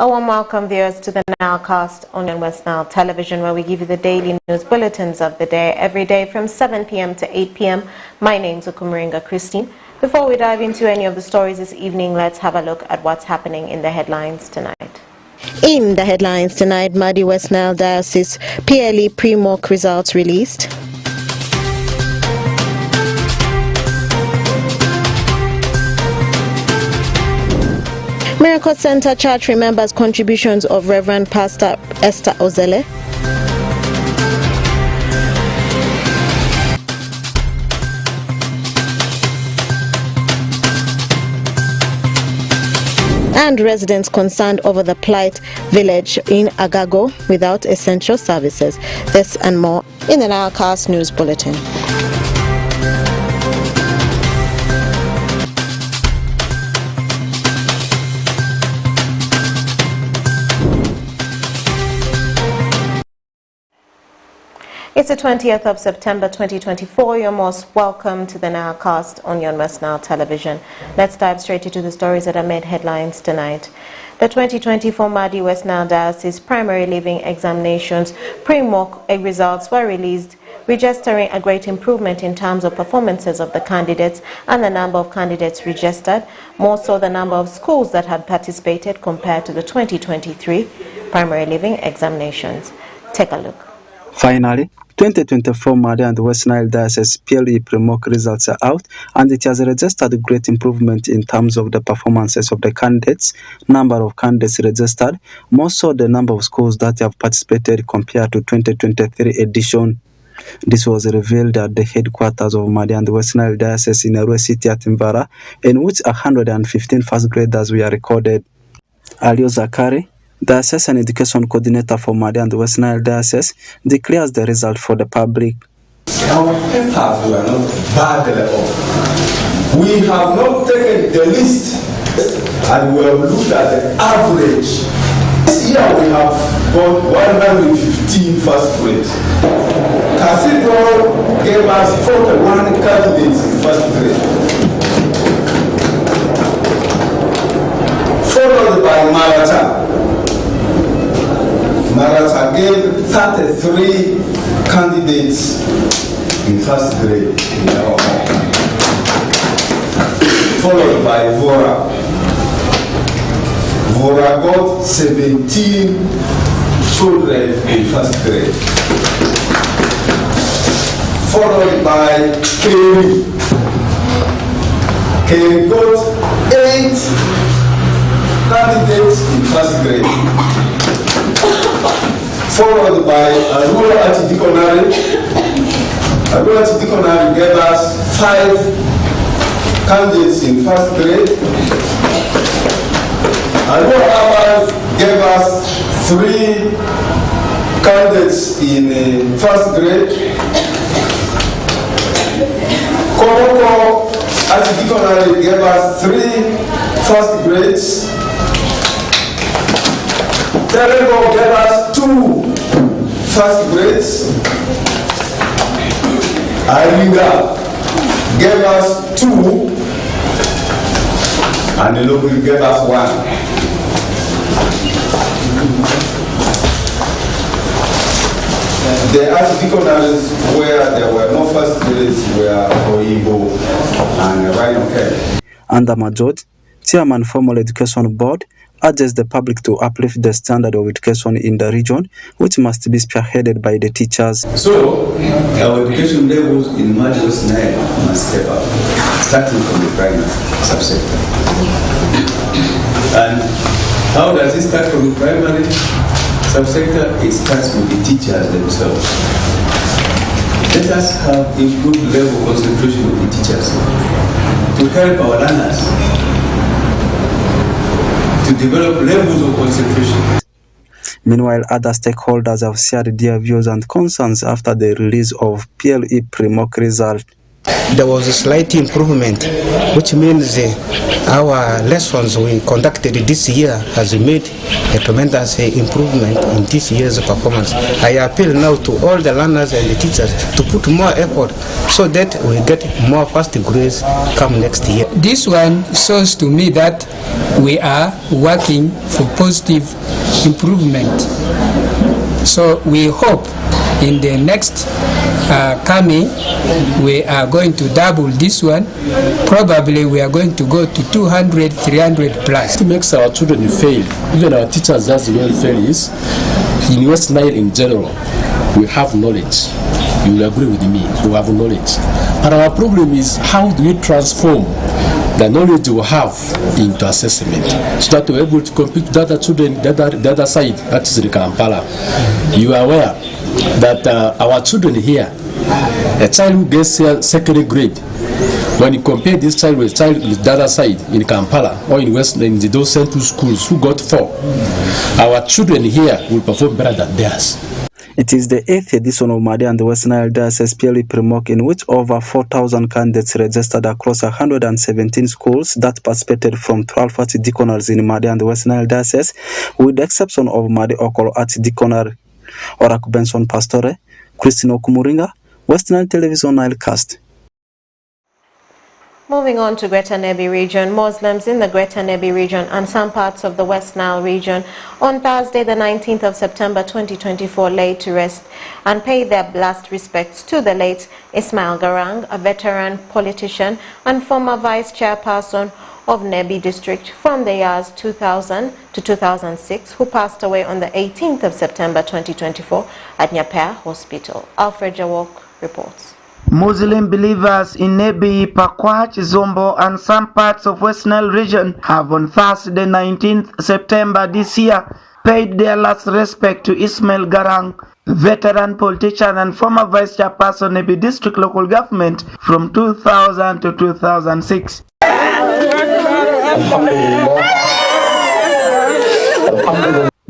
A warm welcome, viewers, to the Nilecast on West Nile Television, where we give you the daily news bulletins of the day every day from 7 p.m. to 8 p.m. My name's Okumaringa Christine. Before we dive into any of the stories this evening, let's have a look at what's happening in the headlines tonight. In the headlines tonight, Madi West Nile Diocese PLE pre-mock results released. Miracle Center Church remembers contributions of Reverend Pastor Esther Ozele. And residents concerned over the plight village in Agago without essential services. This and more in the Nilecast News Bulletin. It's the 20th of September 2024. You're most welcome to the Nilecast on West Nile Television. Let's dive straight into the stories that have made headlines tonight. The 2024 Madi West Nile Diocese Primary Living Examinations pre-mock results were released, registering a great improvement in terms of performances of the candidates and the number of candidates registered, more so the number of schools that had participated compared to the 2023 Primary Living Examinations. Take a look. Finally, 2024 Madi and West Nile Diocese PLE pre-mock results are out, and it has registered a great improvement in terms of the performances of the candidates, number of candidates registered, more so the number of schools that have participated compared to 2023 edition. This was revealed at the headquarters of Madi and West Nile Diocese in Arua City at Mvara, in which 115 first graders were recorded. Alio Zakari, Diocesan Education Coordinator for Madi and West Nile Diocese, declares the result for the public. Our papers were not bad at all. We have not taken the list and we have looked at the average. This year we have got 115 first grade. Cathedral gave us 41 candidates in first grade, followed by Marathon. Marata gave 33 candidates in first grade in our home, followed by Vora. Vora got 17 children in first grade, followed by Kerry. Kerry got 8 candidates in first grade, followed by Arua Artidiconary. Arua Artidiconary gave us 5 candidates in first grade. Arua Abbas gave us 3 candidates in first grade. Komoko Artidiconary gave us 3 first grades. Terego gave us 2 first grades. Ariga gave us 2, and the local gave us 1. The artidiconaries where there were no first grades were Oibo and Rhino Care. Under Majod, Chairman Formal Education Board, urges the public to uplift the standard of education in the region, which must be spearheaded by the teachers. So, our education levels in Madi West Nile must step up, starting from the primary subsector. And how does it start from the primary subsector? It starts with the teachers themselves. Let us have a good level concentration of the teachers to help our learners to develop levels of concentration. Meanwhile, other stakeholders have shared their views and concerns after the release of PLE pre-mock result. there was a slight improvement, which means our lessons we conducted this year has made a tremendous improvement in this year's performance. I appeal now to all the learners and the teachers to put more effort so that we get more first grades come next year. This one shows to me that we are working for positive improvement. So we hope in the next coming we are going to double this one. Probably we are going to go to 200, 300 plus. It makes our children fail, even our teachers as well fail is, in West Nile in general, we have knowledge. You will agree with me, we have knowledge. But our problem is how do we transform the knowledge we have into assessment so that we're able to compete with the other children, the other side, that is the Kampala. You are aware that our children here, a child who gets second grade, when you compare this child with the other side in Kampala or in West, in those central schools who got 4, our children here will perform better than theirs. It is the 8th edition of Madi and the West Nile Diocese PLE Pre-Mock, in which over 4,000 candidates registered across 117 schools that participated from 12 archdeaconries in Madi and the West Nile Diocese, with the exception of Madi Okolo Archdeaconry. Oraku Benson Pastore, Christine Okumuringa, West Nile Television Nile Cast. Moving on to Greater Nebi region, Muslims in the Greater Nebi region and some parts of the West Nile region on Thursday the 19th of September 2024 laid to rest and paid their last respects to the late Ismail Garang, a veteran politician and former vice chairperson of Nebi district from the years 2000 to 2006, who passed away on the 18th of September 2024 at Nyapea Hospital. Alfred Jawok reports. Muslim believers in Nebi, Pakwach, Zombo and some parts of West Nile region have on Thursday 19th September this year paid their last respect to Ismail Garang, veteran politician and former vice chairperson Nebi district local government from 2000 to 2006.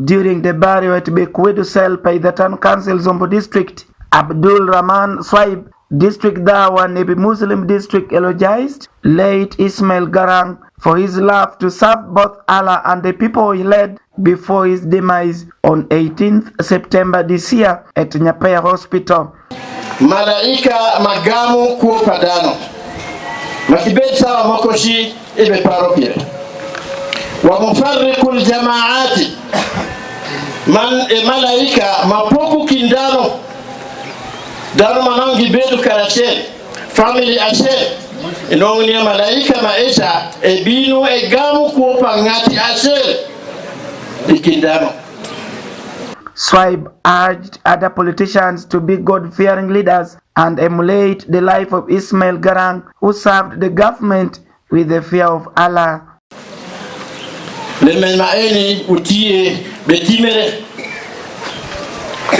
During the burial at Bekwedu Cell by the Town Council Zombo district, Abdul Rahman Swaib, District Dawa Nebi Muslim District, eulogized late Ismail Garang for his love to serve both Allah and the people he led before his demise on 18th September this year at Nyapea Hospital. Malaika magamu kuopadano makibeta wa mokoshi ibe paropia wa mufarriqul jamaati man malaika mapoku kindano daro manangi bedu karashe family ashe inongni malaika maisha ebinu egamu kuopa ngati ashe ikindano. Swaib urged other politicians to be God-fearing leaders and emulate the life of Ismail Garang, who served the government with the fear of Allah. Lemen maeni utie betimere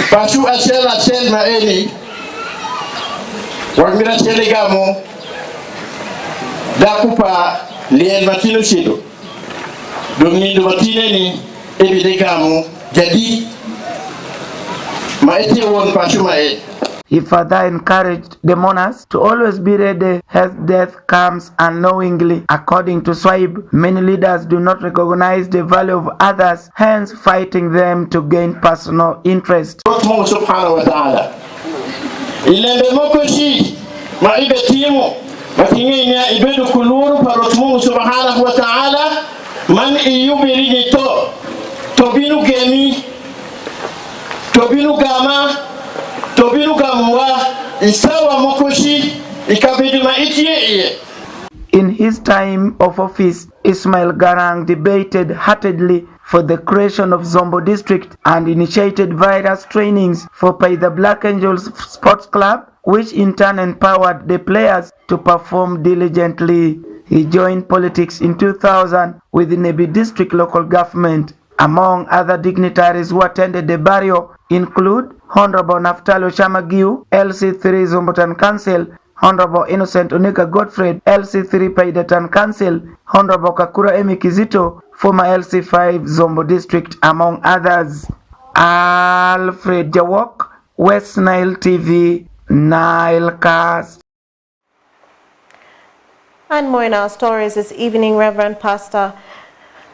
pashu ashel maeni wagmira telegamo dakupa lien matino shido domindo matineni ebidegamo jadi maete won pashu mae. He further encouraged the mourners to always be ready as death comes unknowingly. According to Swaib, many leaders do not recognize the value of others, hence fighting them to gain personal interest. Subhanahu wa ta'ala. Ilembe mokoshi maibe timu matinginya ibedu kuluru parotmu subhanahu wa ta'ala man iyubiri to binu gemi to binu gama tobinu gamwa isawa mokoshi ikabidi maitie. In his time of office, Ismail Garang debated heatedly for the creation of Zombo district and initiated various trainings for the Black Angels Sports Club, which in turn empowered the players to perform diligently. He joined politics in 2000 with the Nebi district local government. Among other dignitaries who attended the burial include Honorable Naftali Shamagiu, LC3 Zombotan Council, Honorable Innocent Onika Godfred, LC3 Paidatan Council, Honorable Kakura Emi Kizito, former LC5 Zombo District, among others. Alfred Jawok, West Nile TV, Nile Cast. And more in our stories this evening, the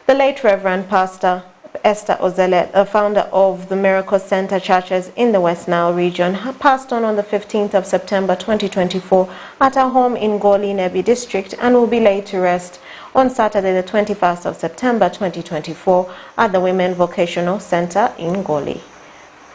late Reverend Pastor Esther Ozele, a founder of the Miracle Center churches in the West Nile region, passed on the 15th of September 2024 at her home in Goli, Nebi district, and will be laid to rest on Saturday the 21st of September 2024 at the Women Vocational Center in Goli.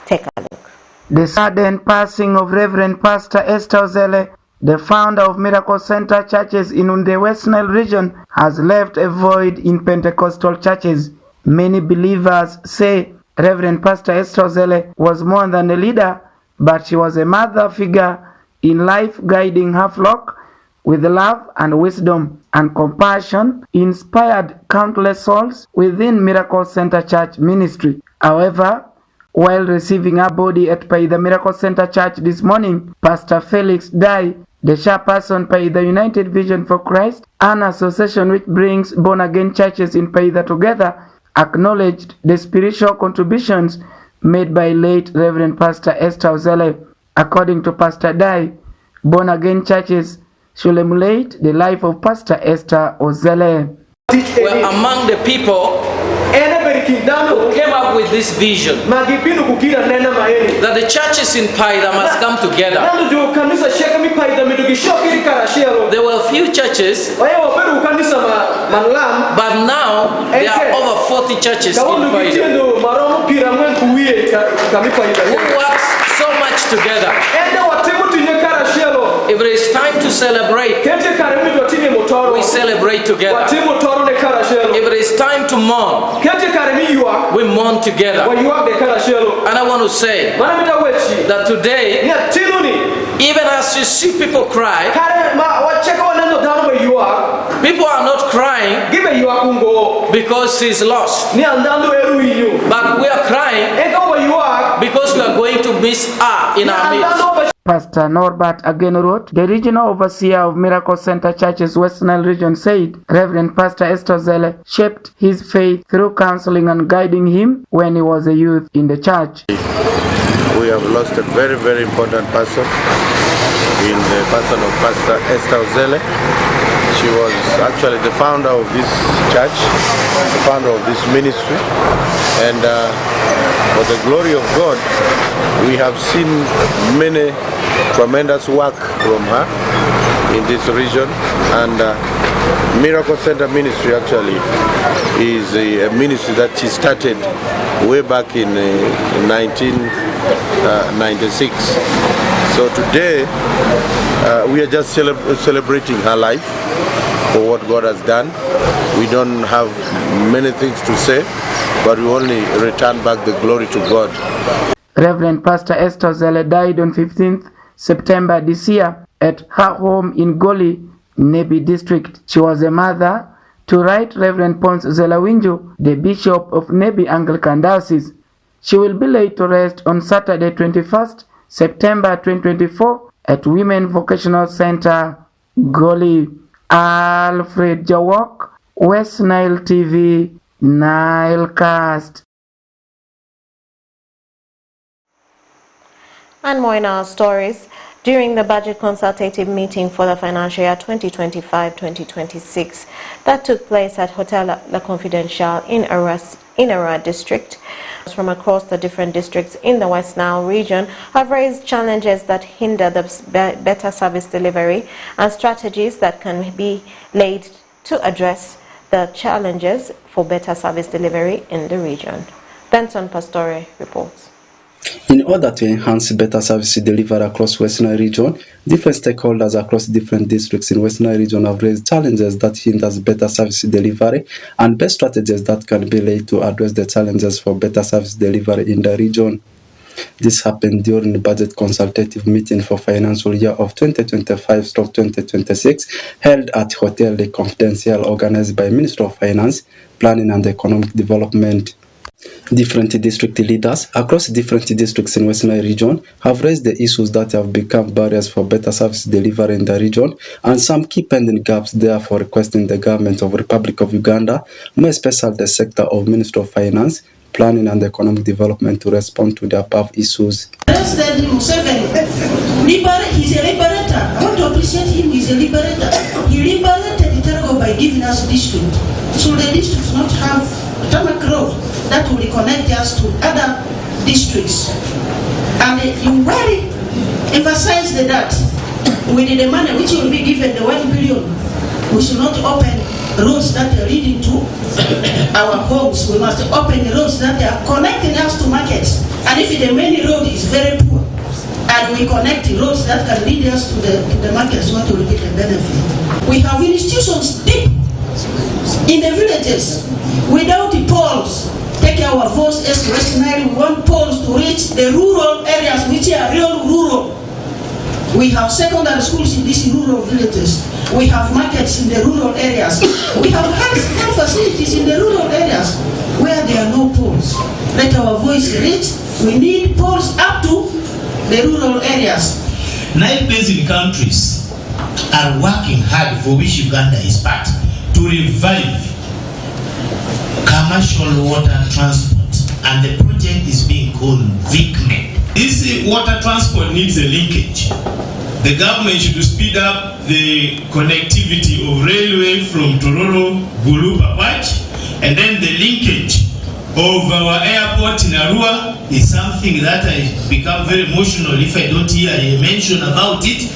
Take a look. The sudden passing of Reverend Pastor Esther Ozele, the founder of Miracle Center churches in the West Nile region, has left a void in Pentecostal churches. Many believers say Reverend Pastor Esther Ozele was more than a leader, but she was a mother figure in life, guiding her flock with love and wisdom and compassion, inspired countless souls within Miracle Center Church ministry. However, while receiving her body at the Miracle Center Church this morning, Pastor Felix Dai, the chairperson by the United Vision for Christ, an association which brings born-again churches in Paida together, acknowledged the spiritual contributions made by late Reverend Pastor Esther Ozele. According to Pastor Dai, born-again churches should emulate the life of Pastor Esther Ozele. We're among the people who came up with this vision that the churches in Paida must come together. There were a few churches, but now there are over 40 churches in Paida who work so much together. If it is time to celebrate, we celebrate together. If it is time to mourn, we mourn together. And I want to say that today, even as you see people cry, people are not crying because he's lost, but we are crying because we are going to miss her in our midst. Pastor Norbert again wrote, the regional overseer of Miracle Center Churches West Nile region said Reverend Pastor Esther Ozele shaped his faith through counseling and guiding him when he was a youth in the church. We have lost a very, very important person in the person of Pastor Esther Ozele. She was actually the founder of this church, the founder of this ministry, and for the glory of God, we have seen many tremendous work from her in this region, and Miracle Center Ministry actually is a ministry that she started way back in 1996. So today we are just celebrating her life for what God has done. We don't have many things to say, but we only return back the glory to God. Reverend Pastor Esther Ozele died on 15th September this year at her home in Goli, Nebi district. She was a mother to Right Reverend Pons Zelawinju, the Bishop of Nebi Anglican Diocese. She will be laid to rest on Saturday 21st September 2024 at Women Vocational Center, Goli. Alfred Jawok, West Nile TV, Nilecast. And more in our stories. During the budget consultative meeting for the financial year 2025-2026 that took place at Hotel La Confidential in Ara district, from across the different districts in the West Nile region have raised challenges that hinder the better service delivery and strategies that can be laid to address the challenges for better service delivery in the region. Benson Pastore reports. In order to enhance better service delivery across West Nile region, different stakeholders across different districts in West Nile region have raised challenges that hinders better service delivery and best strategies that can be laid to address the challenges for better service delivery in the region. This happened during the budget consultative meeting for financial year of 2025-2026 held at Hotel Le Confidential organized by Ministry of Finance, Planning and Economic Development. Different district leaders across different districts in West Nile region have raised the issues that have become barriers for better service delivery in the region and some key pending gaps, therefore requesting the government of the Republic of Uganda, more especially the sector of Ministry of Finance, Planning and Economic Development to respond to the above issues. He's a liberator. I want to appreciate him. He's a liberator. He liberated by giving us district. So the districts not have tarmac road that will connect us to other districts. And you very emphasize that with the money which will be given, the 1 billion, we should not open roads that are leading to our homes. We must open roads that are connecting us to markets. And if the main road is very poor, and we connect roads that can lead us to the markets, what will be the benefit? We have institutions deep in the villages without the poles. Take our voice as West Nile, we want poles to reach the rural areas which are real rural. We have secondary schools in these rural villages. We have markets in the rural areas. We have health facilities in the rural areas where there are no poles. Let our voice reach. We need poles up to the rural areas. Nile Basin countries are working hard, for which Uganda is part, to revive commercial water transport, and the project is being called VICME. This water transport needs a linkage. The government should speed up the connectivity of railway from Tororo, Gulu, Papach, and then the linkage of our airport in Arua is something that I become very emotional if I don't hear a mention about it,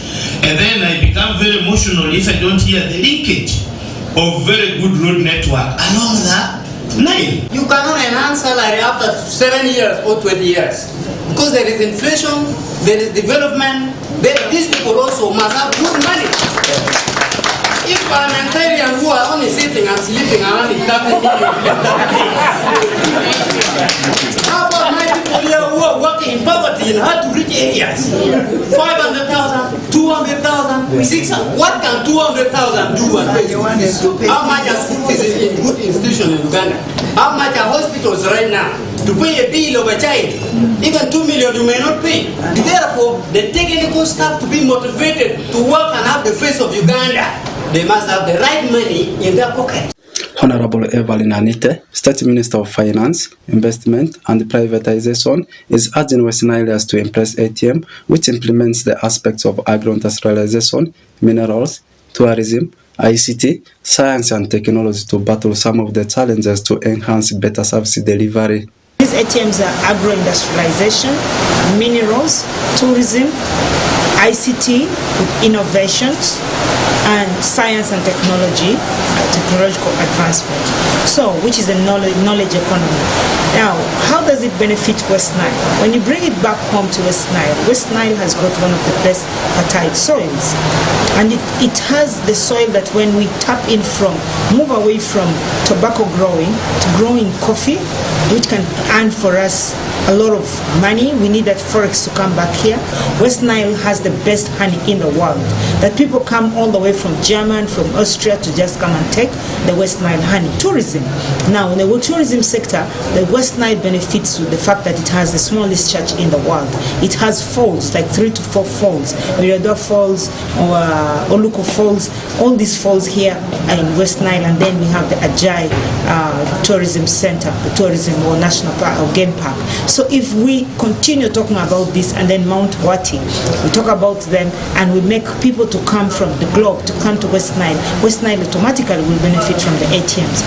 and then I become very emotional if I don't hear the linkage of very good road network along the Nile. You cannot enhance salary after 7 years or 20 years because there is inflation, there is development. These people also must have good money. If parliamentarians who are only sitting and sleeping around the cabinet, how about my people here who are working in poverty in hard-to-reach areas? 500,000, 200,000, 600. What can 200,000 do? How much is in good institution in Uganda? How much are hospitals right now? To pay a bill of a child, even 2 million you may not pay. Therefore, the technical staff to be motivated to work and have the face of Uganda, they must have the right money in their pocket. Honorable Evelyn Anite, State Minister of Finance, Investment and Privatization, is urging West Nileans to embrace ATM, which implements the aspects of agro-industrialization, minerals, tourism, ICT, science and technology to battle some of the challenges to enhance better service delivery. These ATMs are agro-industrialization, minerals, tourism, ICT, innovations, and science and technology, technological advancement. So, which is a knowledge economy. Now, how does it benefit West Nile? When you bring it back home to West Nile has got one of the best fertile soils. And it has the soil that when we tap in from, move away from tobacco growing to growing coffee, which can earn for us a lot of money. We need that forex to come back here. West Nile has the best honey in the world. That people come all the way from Germany, from Austria to just come and take the West Nile honey. Tourism. Now, in the tourism sector, the West Nile benefits with the fact that it has the smallest church in the world. It has falls, like 3 to 4 falls. Miriada Falls, or Oluko Falls. All these falls here are in West Nile, and then we have the Ajay Tourism Center, the tourism or national park or game park. So if we continue talking about this, and then Mount Wati, we talk about them, and we make people to come from the globe to come to West Nile automatically will benefit from the ATMs.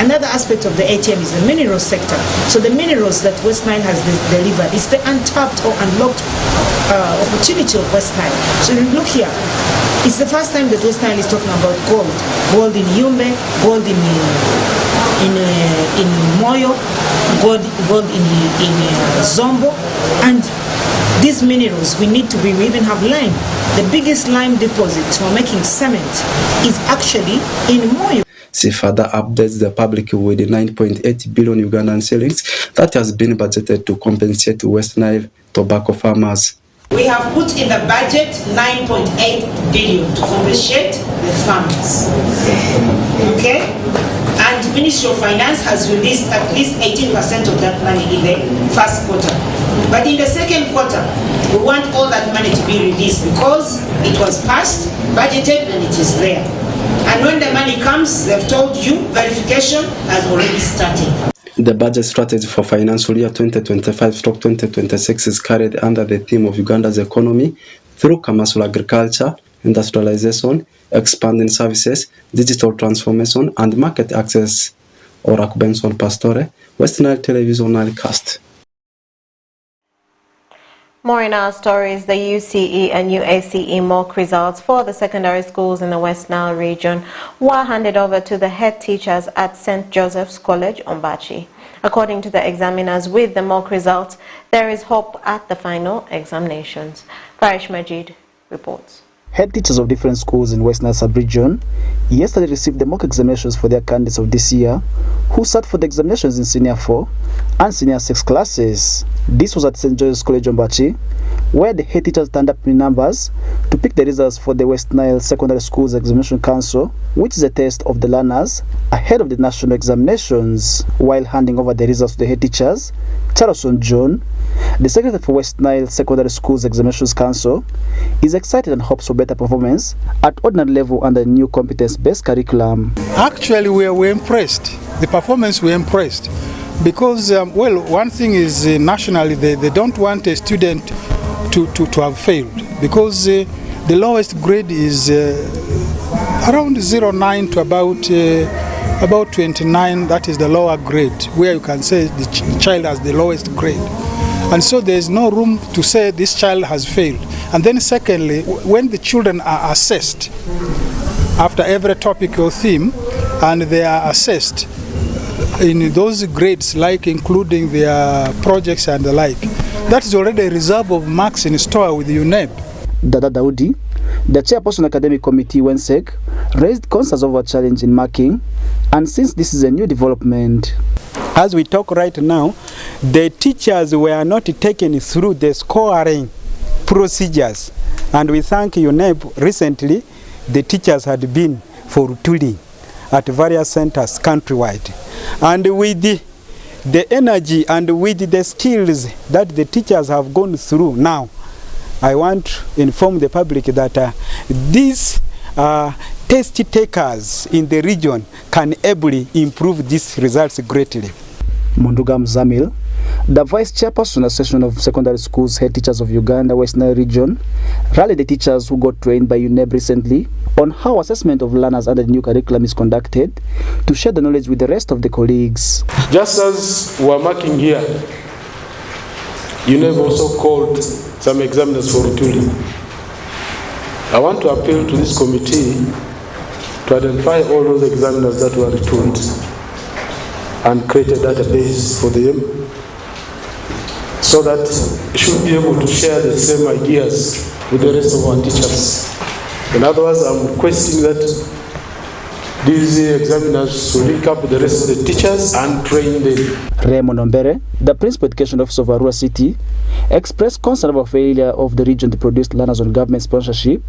Another aspect of the ATM is the mineral sector. So the minerals that West Nile has delivered is the untapped or unlocked opportunity of West Nile. So you look here, it's the first time that West Nile is talking about gold. Gold in Yumbe, gold in Moyo, gold in Zombo, and these minerals we need to we even have lime. The biggest lime deposit for making cement is actually in Moyo. She further updates the public with the 9.8 billion Ugandan shillings that has been budgeted to compensate West Nile tobacco farmers. We have put in the budget 9.8 billion to compensate the farmers. Okay? And the Ministry of Finance has released at least 18% of that money in the first quarter. But in the second quarter, we want all that money to be released because it was passed, budgeted, and it is there. And when the money comes, they've told you verification has already started. The budget strategy for financial year 2025-2026 is carried under the theme of Uganda's economy through commercial agriculture, industrialization, expanding services, digital transformation, and market access. Orak Benson Pastore, West Nile Television Nilecast. More in our stories, the UCE and UACE mock results for the secondary schools in the West Nile region were handed over to the head teachers at St. Joseph's College, Ombachi. According to the examiners, with the mock results, there is hope at the final examinations. Farish Majid reports. Head teachers of different schools in West Nile sub-region yesterday received the mock examinations for their candidates of this year, who sat for the examinations in Senior 4 and Senior 6 classes. This was at St. Joseph's College, Ombachi, where the head teachers turned up in numbers to pick the results for the West Nile Secondary Schools Examination Council, which is a test of the learners ahead of the national examinations. While handing over the results to the head teachers, Charleston John, the secretary for West Nile Secondary Schools Examinations Council, is excited and hopes for better performance at ordinary level under the new competence-based curriculum. Actually, we were impressed. The performance, we were impressed. Because, well, one thing is nationally, they don't want a student to have failed. Because the lowest grade is around 09 to about 29. That is the lower grade, where you can say the child has the lowest grade. And so there's no room to say this child has failed. And then secondly, when the children are assessed after every topic or theme, and they are assessed in those grades, like including their projects and the like, that is already a reserve of marks in store with UNEB. Dada Daudi, the chairperson academic committee WENSEC, raised concerns over challenge in marking, and since this is a new development, as we talk right now, the teachers were not taken through the scoring procedures, and we thank UNEB. Recently the teachers had been for tooling at various centers countrywide, and with the energy and with the skills that the teachers have gone through now, I want to inform the public that these test takers in the region can ably improve these results greatly. Mundugam Zamil, the Vice Chairperson Association of Secondary Schools Head Teachers of Uganda West Nile Region, rallied the teachers who got trained by UNEB recently on how assessment of learners under the new curriculum is conducted to share the knowledge with the rest of the colleagues. Just as we are marking here, UNEB also called some examiners for retooling. I want to appeal to this committee to identify all those examiners that were retooled and create a database for them, so that we should be able to share the same ideas with the rest of our teachers. In other words, I'm requesting that these examiners should link up with the rest of the teachers and train them. Raymond Ombere, the Principal Education Officer of Arua City, expressed concern about failure of the region to produce learners on government sponsorship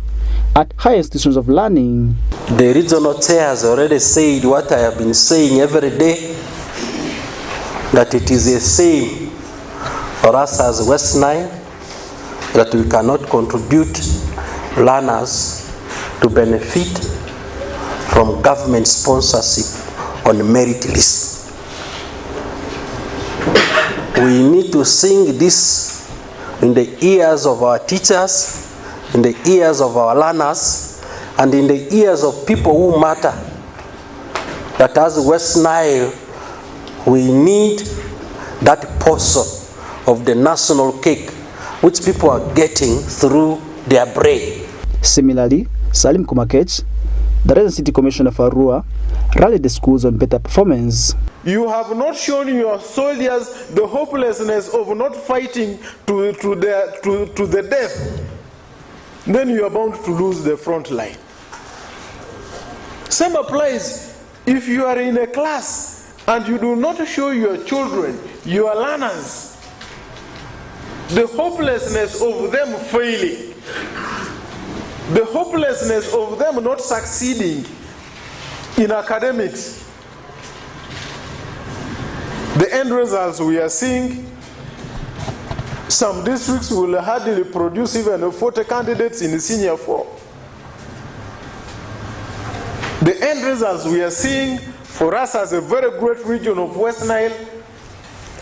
at higher institutions of learning. The regional chair has already said what I have been saying every day, that it is a shame for us as West Nile that we cannot contribute learners to benefit from government sponsorship on the merit list. We need to sing this in the ears of our teachers, in the ears of our learners, and in the ears of people who matter, that as West Nile, we need that portion of the national cake which people are getting through their brain. Similarly, Salim Kumakech, the Resident City Commissioner for Arua, rallied the schools on better performance. You have not shown your soldiers the hopelessness of not fighting to the death. Then you are bound to lose the front line. Same applies if you are in a class and you do not show your children, your learners, the hopelessness of them failing, the hopelessness of them not succeeding in academics. The end results we are seeing, some districts will hardly produce even 40 candidates in the senior 4. The end results we are seeing for us as a very great region of West Nile,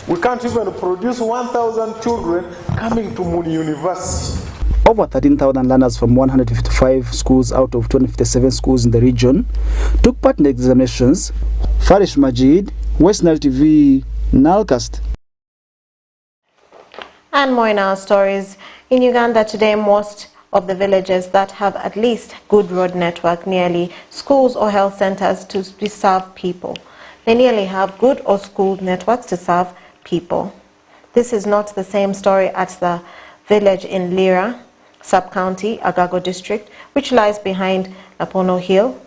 we can't even produce 1,000 children coming to Muni University. Over 13,000 learners from 155 schools out of 257 schools in the region took part in the examinations. Farish Majid, West Nile TV, Nilcast. And more in our stories. In Uganda today, most of the villages that have at least good road network, nearly schools or health centers to serve people. They nearly have good or school networks to serve people. This is not the same story at the village in Lira sub-county, Agago district, which lies behind Lapono Hill.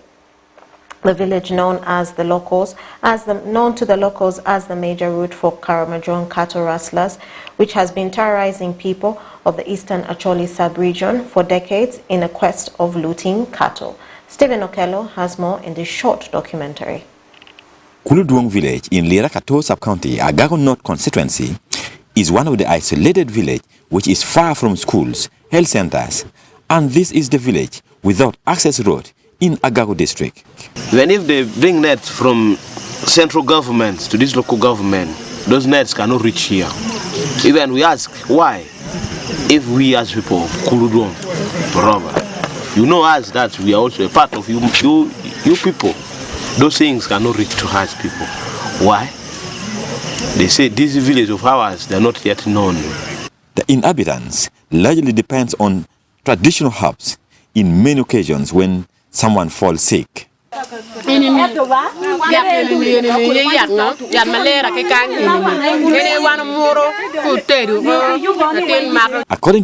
The village known to the locals as the major route for Karamojong cattle rustlers, which has been terrorizing people of the eastern Acholi sub-region for decades in a quest of looting cattle. Stephen Okello has more in this short documentary. Kuluduong village in Lirakato sub-county, Agago North constituency, is one of the isolated villages which is far from schools, health centers, and this is the village without access road in Agago district. Even if they bring nets from central government to this local government, those nets cannot reach here. Even we ask why, if we as people Kuluduong, you know us that we are also a part of you people. Those things cannot reach to us people. Why? They say this village of ours, they are not yet known. The inhabitants largely depends on traditional herbs in many occasions when someone falls sick. According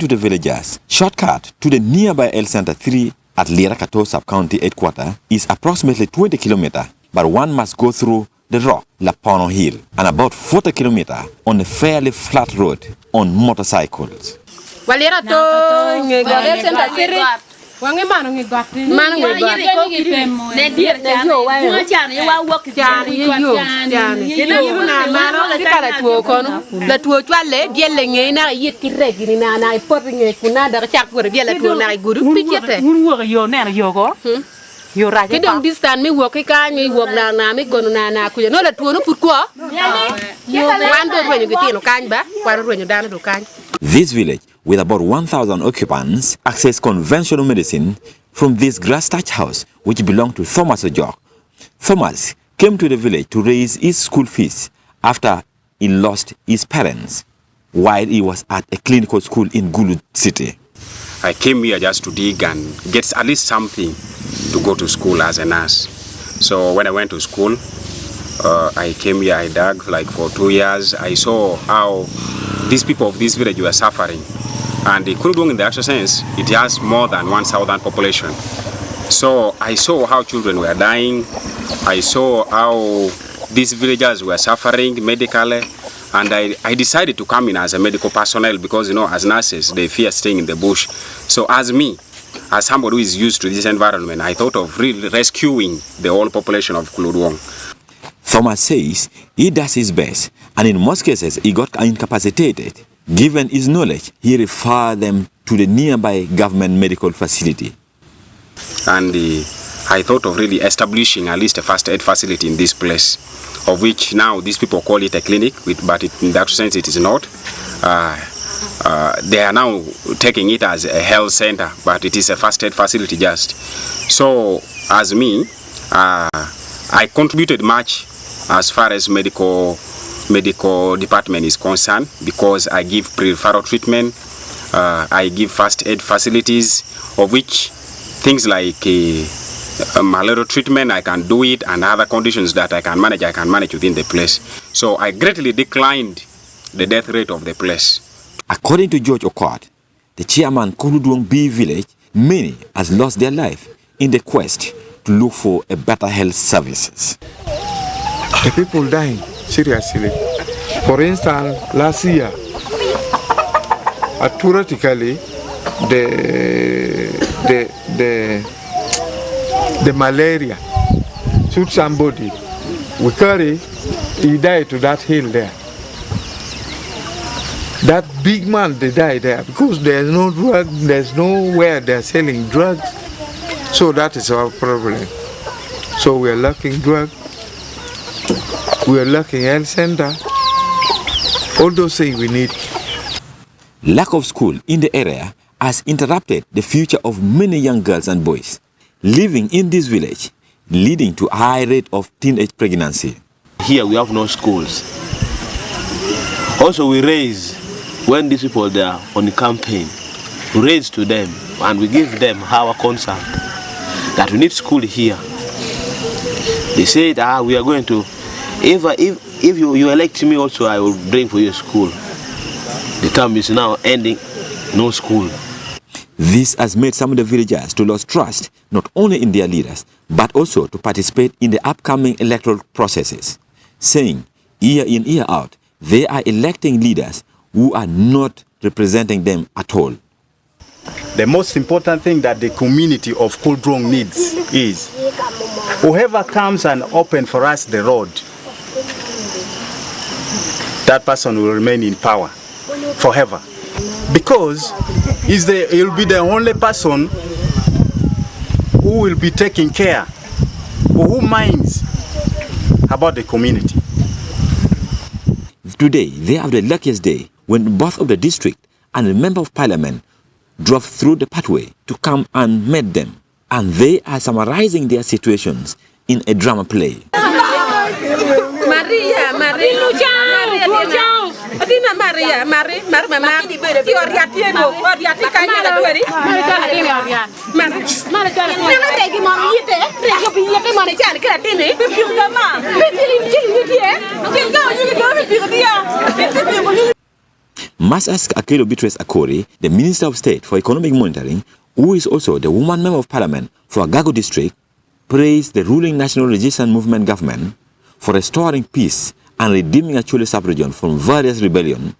to the villagers, shortcut to the nearby L Center 3 at Lirakato sub-county headquarters is approximately 20 kilometers, but one must go through the rock Lapono Hill and about 40 kilometers on a fairly flat road on motorcycles. This village, with about 1,000 occupants, access conventional medicine from this grass thatch house, which belonged to Thomas Ojok. Thomas came to the village to raise his school fees after he lost his parents while he was at a clinical school in Gulu city. I came here just to dig and get at least something to go to school as a nurse. So when I went to school, I came here, I dug like for 2 years. I saw how these people of this village were suffering. And the Kuluduong, in the actual sense, it has more than 1,000 population. So I saw how children were dying. I saw how these villagers were suffering medically. And I decided to come in as a medical personnel because, you know, as nurses, they fear staying in the bush. So as me, as somebody who is used to this environment, I thought of really rescuing the whole population of Kuluduong. Thomas says he does his best, and in most cases he got incapacitated. Given his knowledge, he referred them to the nearby government medical facility. And I thought of really establishing at least a first aid facility in this place, of which now these people call it a clinic, but in the actual sense it is not. They are now taking it as a health center, but it is a first aid facility just. So as me, I contributed much as far as medical department is concerned, because I give pre-referral treatment, I give first aid facilities, of which things like malaria treatment, I can do it, and other conditions that I can manage within the place. So I greatly declined the death rate of the place. According to George Okot, the chairman Kuluduong B village, many has lost their life in the quest to look for a better health services. The people dying seriously. For instance, last year, theoretically, the malaria shoot somebody. We carry, he died to that hill there. That big man, they died there because there's no drug, there's nowhere they're selling drugs. So that is our problem. So we're lacking drugs, we're lacking health center, all those things we need. Lack of school in the area has interrupted the future of many young girls and boys living in this village, leading to a high rate of teenage pregnancy. Here we have no schools. Also we raise, when these people they are on the campaign, we raise to them and we give them our concern that we need school here. They said, we are going to, if you elect me also, I will bring for you a school. The term is now ending, no school. This has made some of the villagers to lose trust not only in their leaders, but also to participate in the upcoming electoral processes, saying year in, year out, they are electing leaders who are not representing them at all. The most important thing that the community of Kuldrong needs is whoever comes and open for us the road, that person will remain in power forever. Because he will be the only person who will be taking care, who minds about the community. Today, they have the luckiest day when both of the district and the member of parliament drove through the pathway to come and meet them. And they are summarizing their situations in a drama play. Masas Akelo Bitres Akori, the Minister of State for Economic Monitoring, who is also the woman member of parliament for Agago district, praised the ruling National Resistance Movement government for restoring peace and redeeming Acholi sub-region from various rebellions.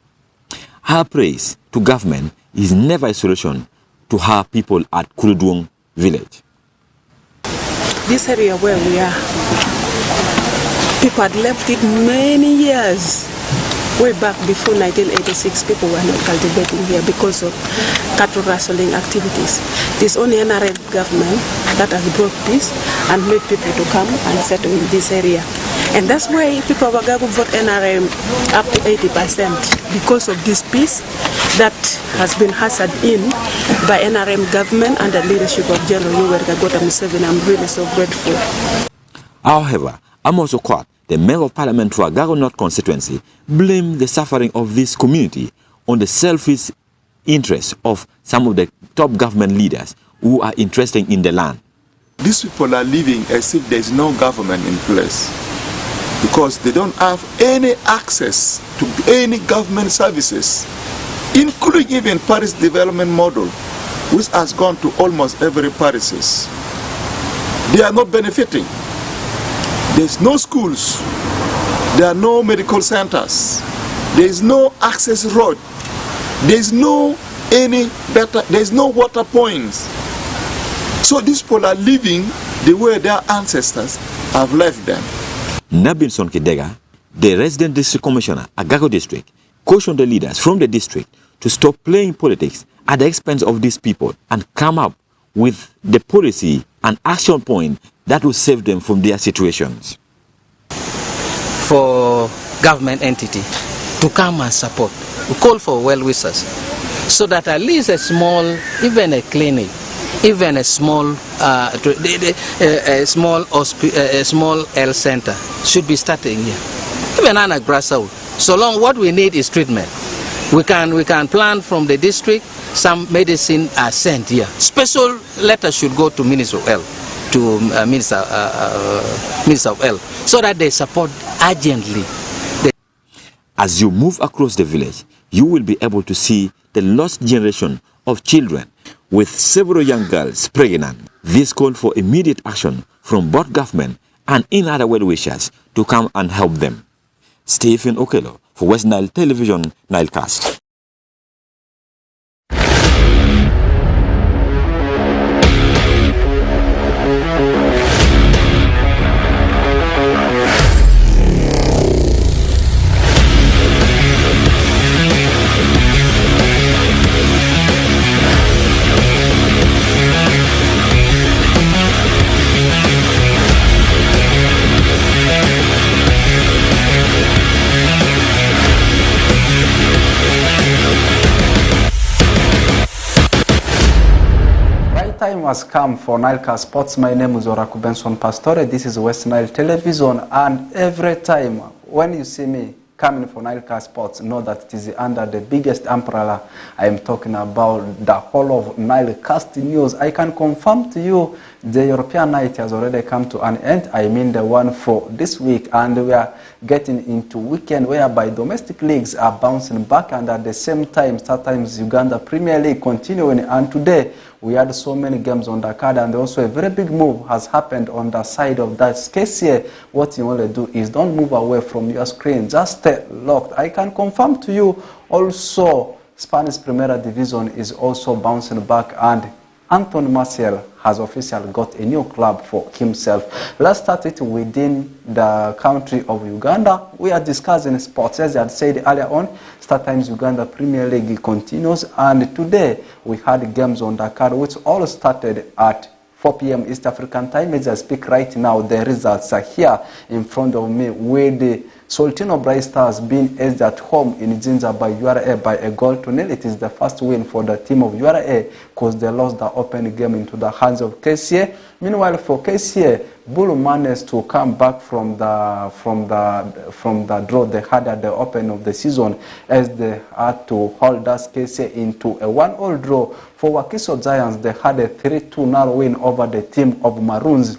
Her praise to government is never a solution to her people at Kuludwong village. This area where we are, people had left it many years. Way back before 1986, people were not cultivating here because of cattle rustling activities. It is only NRM government that has brought peace and made people to come and settle in this area. And that's why people of Agago vote NRM up to 80% because of this peace that has been ushered in by NRM government under the leadership of General Yoweri Kaguta Museveni. I'm really so grateful. However, I'm also caught the Member of Parliament for Agago North constituency blamed the suffering of this community on the selfish interests of some of the top government leaders who are interested in the land. These people are living as if there is no government in place because they don't have any access to any government services, including even Paris development model, which has gone to almost every parishes. They are not benefiting. There's no schools, there are no medical centers, there's no access road, there's no water points. So these people are living the way their ancestors have left them. Nabinson Kidega, the resident district commissioner at Agago district, cautioned the leaders from the district to stop playing politics at the expense of these people and come up with the policy and action point that will save them from their situations. For government entity to come and support, we call for well-wishers, so that at least a small, even a clinic, even a small small health center should be starting here. Even on a grassroots. So long, what we need is treatment. We can plan from the district. Some medicine are sent here. Special letters should go to Minister of Health, to Minister of Health, so that they support urgently. As you move across the village, you will be able to see the lost generation of children, with several young girls pregnant. This called for immediate action from both government and in other well-wishers to come and help them. Stephen Okello for West Nile Television, Nilecast. has come for Nile Sports. My name is Oraku Benson Pastore. This is West Nile Television, and every time when you see me coming for Nile Sports, know that it is under the biggest umbrella. I am talking about the whole of Nilecast News. I can confirm to you the European night has already come to an end. I mean the one for this week, and we are getting into weekend whereby domestic leagues are bouncing back, and at the same time sometimes Uganda Premier League continuing. And today we had so many games on the card, and also a very big move has happened on the side of that case here. What you want to do is don't move away from your screen, just stay locked. I can confirm to you also Spanish Primera Division is also bouncing back, and Anthony Martial has officially got a new club for himself. Let's start it within the country of Uganda. We are discussing sports. As I had said earlier on, StarTimes Uganda Premier League continues, and today we had games on the card which all started at 4 p.m. East African time. As I speak right now, the results are here in front of me, with the Soltino Bright Stars being edged at home in Jinja by URA by a goal to nil. It is the first win for the team of URA because they lost the open game into the hands of KCA. Meanwhile, for KCA, Bulu managed to come back from the draw they had at the open of the season, as they had to hold us KCA into a 1-1 draw. For Wakiso Giants, they had a 3-2 narrow win over the team of Maroons.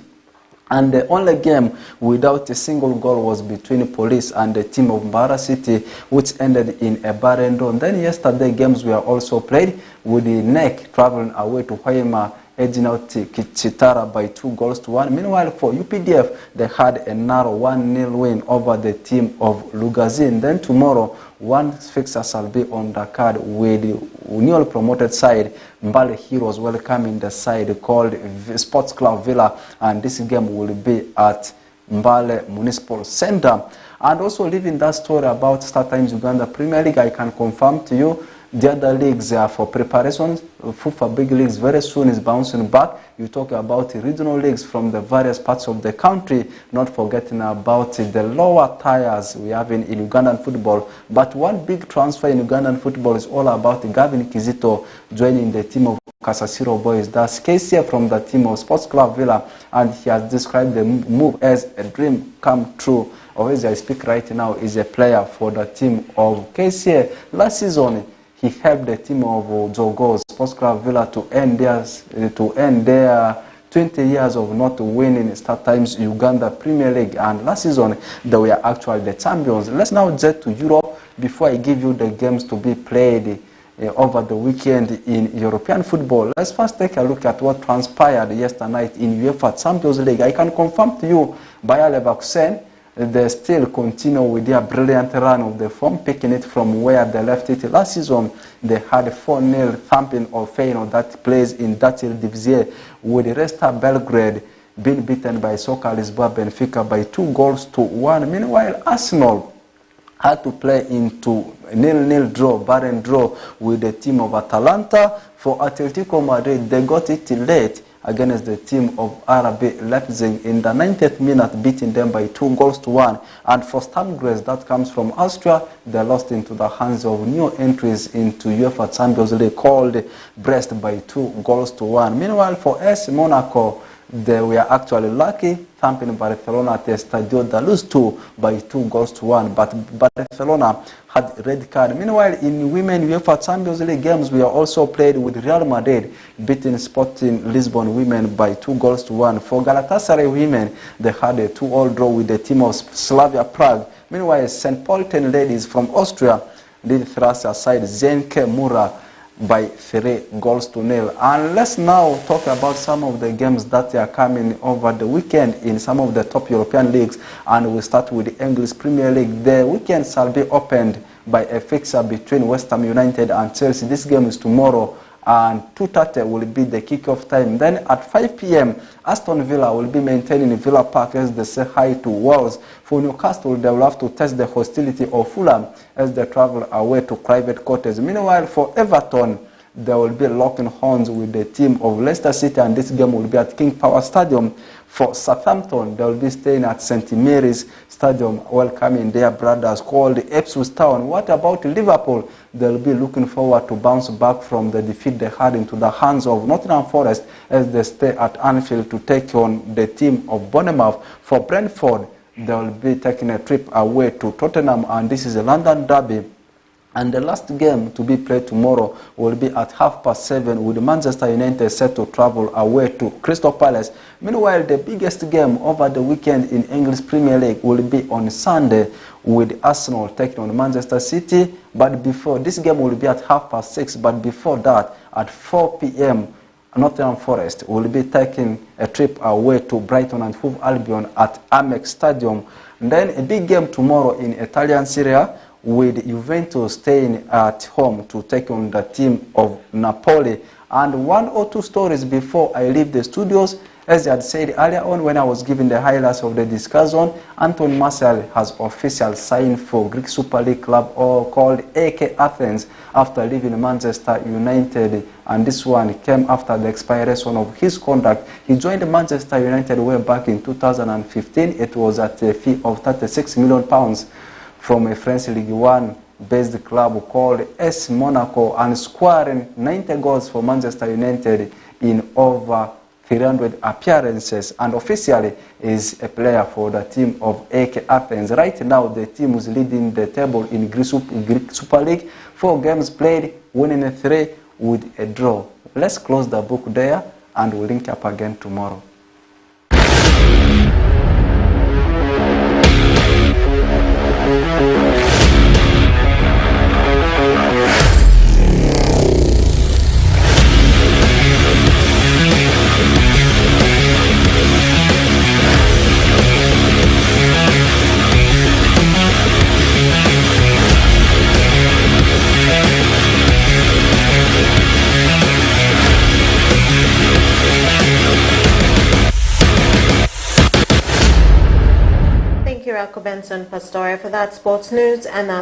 And the only game without a single goal was between Police and the team of Mbara City, which ended in a barren draw. Then yesterday games were also played, with the NEC traveling away to Hoima, edging out Chitara by 2-1. Meanwhile, for UPDF, they had a narrow 1-0 win over the team of Lugazin. Then tomorrow, one fixture shall be on the card, with the newly promoted side Mbale Heroes welcoming the side called Sports Club Villa, and this game will be at Mbale Municipal Center. And also, leaving that story about StarTimes Uganda Premier League, I can confirm to you the other leagues are for preparations. FIFA Big Leagues very soon is bouncing back. You talk about regional leagues from the various parts of the country, not forgetting about the lower tiers we have in Ugandan football. But one big transfer in Ugandan football is all about Gavin Kizito joining the team of Kasasiro Boys. That's KCA from the team of Sports Club Villa, and he has described the move as a dream come true. Or as I speak right now, is a player for the team of KCA. Last season, he helped the team of Jogos Sports Club Villa to end their 20 years of not winning StarTimes Uganda Premier League, and last season they were actually the champions. Let's now jet to Europe before I give you the games to be played over the weekend in European football. Let's first take a look at what transpired yesterday night in UEFA Champions League. I can confirm to you, Bayer Leverkusen, they still continue with their brilliant run of the form, picking it from where they left it last season. They had a 4-0 thumping of Feyenoord that plays in that Eredivisie, with Resta Belgrade being beaten by Soccer Lisboa Benfica by 2-1. Meanwhile, Arsenal had to play into a 0-0 draw, barren draw, with the team of Atalanta. For Atletico Madrid, they got it late against the team of RB Leipzig in the 90th minute, beating them by 2-1. And for Sturm Graz, that comes from Austria, they lost into the hands of new entries into UEFA Champions League called Brest by 2-1. Meanwhile, for AS Monaco, they were actually lucky, thumping Barcelona at the Estadio da Luz 2 by 2-1, but Barcelona had red card. Meanwhile, in women UEFA Champions League games, we are also played with Real Madrid beating Sporting Lisbon women by 2-1. For Galatasaray women, they had a 2-2 draw with the team of Slavia Prague. Meanwhile, St. Pölten ladies from Austria did thrust aside Zenke Mura by 3-0. And let's now talk about some of the games that are coming over the weekend in some of the top European leagues, and we'll start with the English Premier League. The weekend shall be opened by a fixture between West Ham United and Chelsea. This game is tomorrow, and 2:30 will be the kickoff time. Then at 5 p.m, Aston Villa will be maintaining Villa Park as they say hi to Wolves. For Newcastle, they will have to test the hostility of Fulham as they travel away to private quarters. Meanwhile, for Everton, they will be locking horns with the team of Leicester City, and this game will be at King Power Stadium. For Southampton, they will be staying at St. Mary's Stadium, welcoming their brothers called Ipswich Town. What about Liverpool? They'll be looking forward to bounce back from the defeat they had into the hands of Nottingham Forest as they stay at Anfield to take on the team of Bournemouth. For Brentford, they will be taking a trip away to Tottenham, and this is a London derby. And the last game to be played tomorrow will be at 7:30 with Manchester United set to travel away to Crystal Palace. Meanwhile, the biggest game over the weekend in English Premier League will be on Sunday with Arsenal taking on Manchester City. But before, this game will be at 6:30, but before that, at 4 p.m., Nottingham Forest will be taking a trip away to Brighton and Hove Albion at Amex Stadium. And then a big game tomorrow in Italian Serie A, with Juventus staying at home to take on the team of Napoli. And 1 or 2 stories before I leave the studios. As I had said earlier on when I was giving the highlights of the discussion, Anton Martial has officially signed for Greek Super League club called AK Athens after leaving Manchester United, and this one came after the expiration of his contract. He joined Manchester United way back in 2015. It was at a fee of £36 million from a French League One based club called AS Monaco, and scoring 90 goals for Manchester United in over 300 appearances, and officially is a player for the team of AK Athens. Right now, the team is leading the table in Greek Super League. 4 games played, winning 3 with a draw. Let's close the book there, and we'll link up again tomorrow. Benson Pastore for that sports news, and